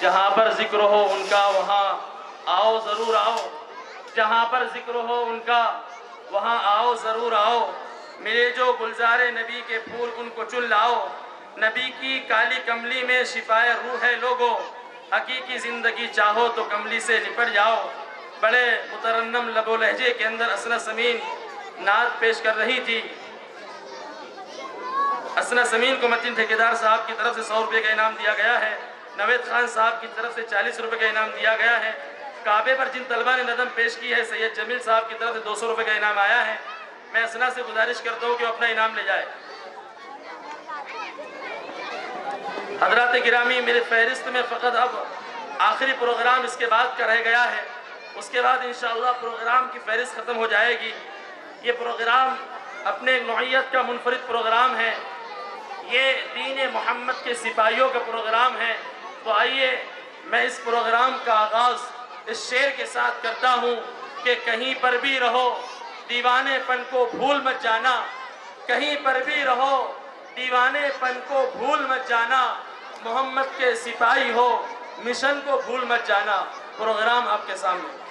جہاں پر ذکر ہو ان کا وہاں آؤ ضرور آؤ، جہاں پر ذکر ہو ان کا وہاں آؤ ضرور آؤ، ملے جو گلزار نبی کے پھول ان کو چن لاؤ، نبی کی کالی کملی میں شفائے روح ہے لوگو، حقیقی زندگی چاہو تو کملی سے لپٹ جاؤ۔ بڑے مترنم لب و لہجے کے اندر اسنا سمین نعت پیش کر رہی تھی۔ اسنا سمین کو متین ٹھیکیدار صاحب کی طرف سے 100 روپے کا انعام دیا گیا ہے، نوید خان صاحب کی طرف سے 40 روپے کا انعام دیا گیا ہے۔ کعبے پر جن طلبہ نے نظم پیش کی ہے سید جمیل صاحب کی طرف سے 200 روپے کا انعام آیا ہے۔ میں اسنا سے گزارش کرتا ہوں کہ وہ اپنا انعام لے جائے۔ حضرات گرامی، میرے فہرست میں فقط اب آخری پروگرام اس کے بعد کا رہ گیا ہے، اس کے بعد انشاءاللہ پروگرام کی فہرست ختم ہو جائے گی۔ یہ پروگرام اپنے نوعیت کا منفرد پروگرام ہے، یہ دین محمد کے سپاہیوں کا پروگرام ہے۔ تو آئیے میں اس پروگرام کا آغاز اس شعر کے ساتھ کرتا ہوں کہ کہیں پر بھی رہو دیوانے پن کو بھول مت جانا، کہیں پر بھی رہو دیوانے پن کو بھول مت جانا، محمد کے سپاہی ہو مشن کو بھول مت جانا۔ پروگرام آپ کے سامنے۔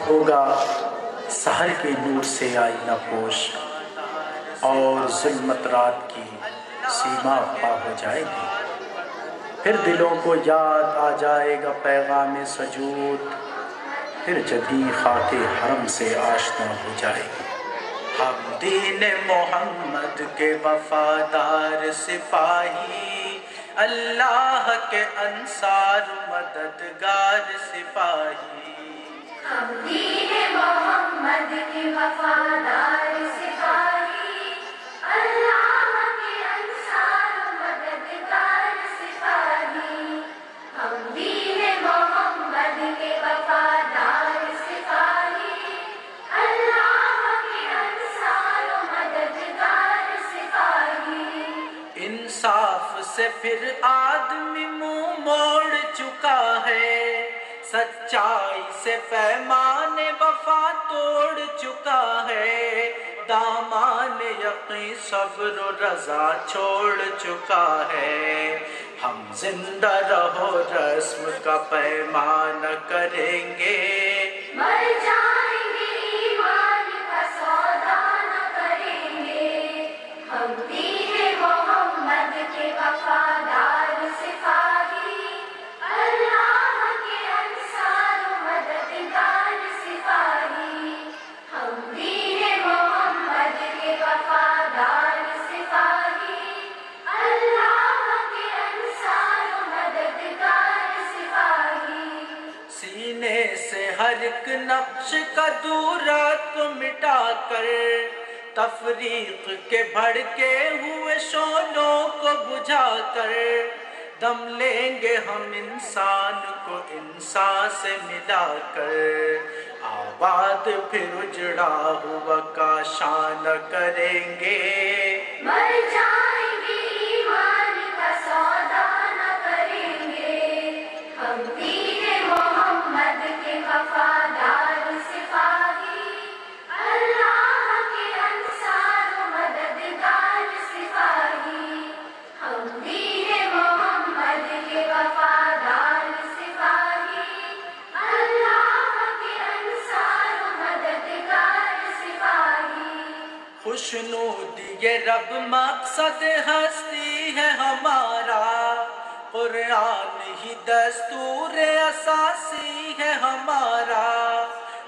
ہوگا سحر کے نور سے آئینہ پوش، اور ظلمت رات کی سیما پا ہو جائے گی، پھر دلوں کو یاد آ جائے گا پیغام سجود، پھر جدی خاک حرم سے آشنا ہو جائے گی۔ ہم دین محمد کے وفادار سپاہی، اللہ کے انصار مددگار سپاہی، ہم دین محمد کے وفادار سپاہی، اللہ کے انصار مددگار سپاہی، ہم دین محمد کے وفادار سپاہی، اللہ کے انصار مددگار سپاہی۔ انصاف سے پھر آدمی منہ موڑ چکا ہے، سچائی سے پیمان وفا توڑ چکا ہے، دامان یقین صبر و رضا چھوڑ چکا ہے، ہم زندہ رہو رسم کا پیمان کریں گے، مر جائیں گے ایمان کا سودا نہ کریں گے، ہم دین محمد کے وفادار سپاہی، اللہ کے انصار مددگار سپاہی، ہم دین محمد کے وفادار سپاہی، اللہ کے انصار مددگار سپاہی۔ سینے سے ہر ایک نقش کا دورات کو مٹا کر، تفریق کے بھڑکے ہوئے شعلوں کو بجھا کر، دم لیں گے ہم انسان کو انسان سے ملا کر، آباد پھر اجڑا ہوا کاشان کریں گے، مر جائیں گے ایمان کا سودا نہ کریں گے، ہم دین محمد کے وفادار سپاہی، اللہ کے انصار مددگار سپاہی، ہم دین محمد کے وفادار سپاہی، اللہ کے انصار مددگار سپاہی۔ خوشنودی یہ رب مقصد ہستی ہے ہمارا، قرآن ہی دستور اساسی ہے ہمارا،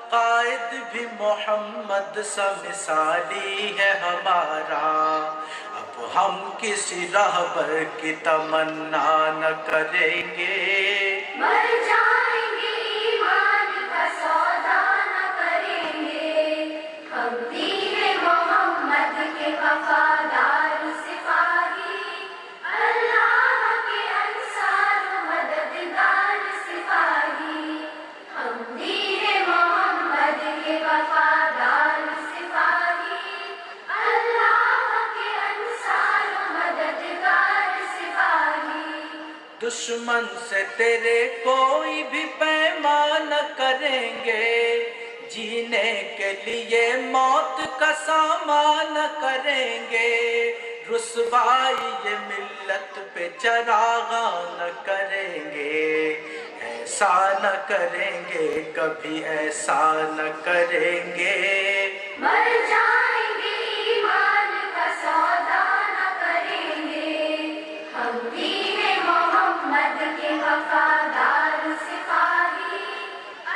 قائد بھی محمد سا مثالی ہے ہمارا، اب ہم کسی رہبر کی تمنا نہ کریں گے، مر جائیں گے ایمان کا سودا نہ کریں گے، ہم دین محمد کے وفادار سپاہی، اللہ کے انصار مددگار سپاہی، ہم دین محمد کے وفادار سپاہی، اللہ کے انصار مددگار سپاہی۔ دشمن سے تیرے کوئی بھی پیمان نہ کریں گے، جینے کے لیے موت کا سامان کریں گے، رسوائی یہ ملت پہ چراغاں نہ کریں گے، ایسا نہ کریں گے، کبھی ایسا نہ کریں گے۔ مر جائیں گے ایمان کا سودا نہ کریں گے، ہم دین محمد کے وفادار سپاہی،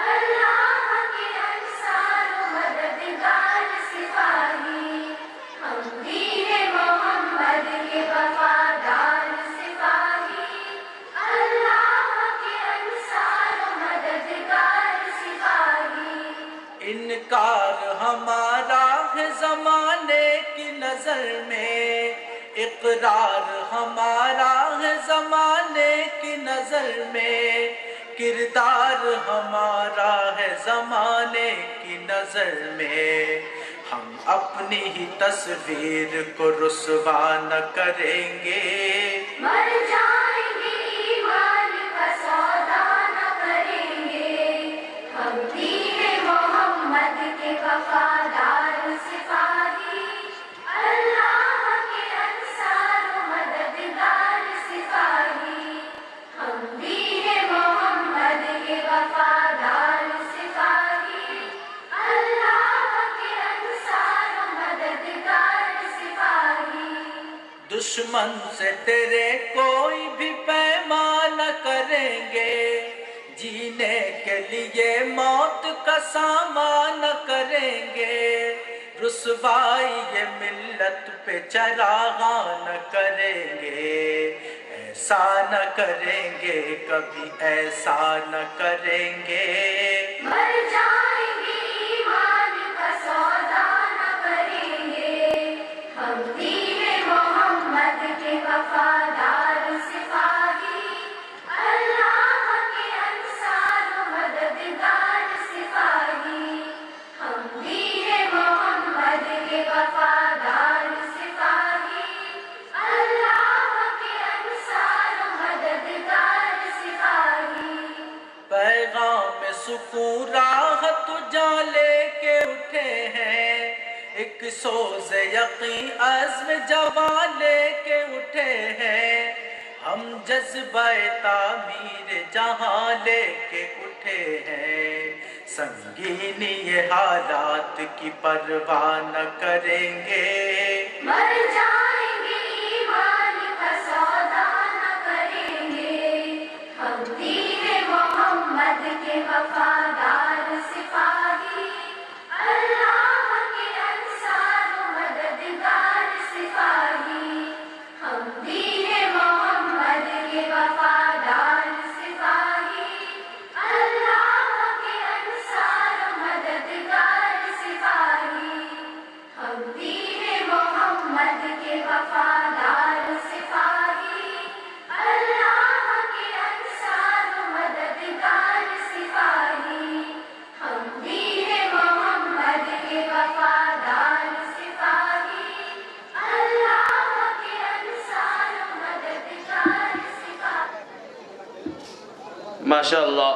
اللہ کے انصار و مددگار سپاہی، ہم دین محمد کے وفادار سپاہی، اللہ کے انصار و مددگار سپاہی۔ انکار ہمارا ہے زمانے کی نظر میں، اقرار ہمارا ہے زمانے کی نظر میں، کردار ہمارا ہے زمانے کی نظر میں، ہم اپنی ہی تصویر کو رسوا نہ کریں گے۔ مر جائیں گے ایمان کا سودا نہ کریں گے، ہم دین محمد کے وفادار سپاہی، اللہ کے انصار و مددگار سپاہی، ہم دین محمد کے وفادار سپاہی، اللہ کے انصار و مددگار سپاہی۔ دشمن سے تیرے کوئی بھی پیمان نہ کریں گے، جینے کے لیے موت کا سامان نہ کریں گے، رسوائی یہ ملت پہ چراغاں نہ کریں گے، ایسا نہ کریں گے، کبھی ایسا نہ کریں گے۔ مر جائیں گے ایمان کا سودا نہ کریں گے، ہم دین محمد کے وفادار سپاہی، اللہ کے انصار و مددگار سپاہی، ہم دین محمد کے وفادار سپاہی، اللہ کے انصار و مددگار سپاہی۔ پیغام سکون راہ تو جا لے کے اٹھے ہیں، ایک سوز یقین عزم جوان لے کے اٹھے ہیں، ہم جذبہ تعمیر جہاں لے کے اٹھے ہیں، سنگینی یہ حالات کی پرواہ نہ کریں گے۔ مر جائیں گے ایمان کا سودا نہ کریں گے، ہم دین محمد کے وفادار سپاہی، اللہ کے انصار و مددگار سپاہی، ہم دین محمد کے وفادار سپاہی، اللہ کے انصار و مددگار سپاہی، ہم دین محمد کے وفادار سپاہی، اللہ کے انصار و مددگار سپاہی، ہم دین محمد کے وفادار سپاہی، اللہ کے انصار و مددگار سپاہی۔ ماشاء اللہ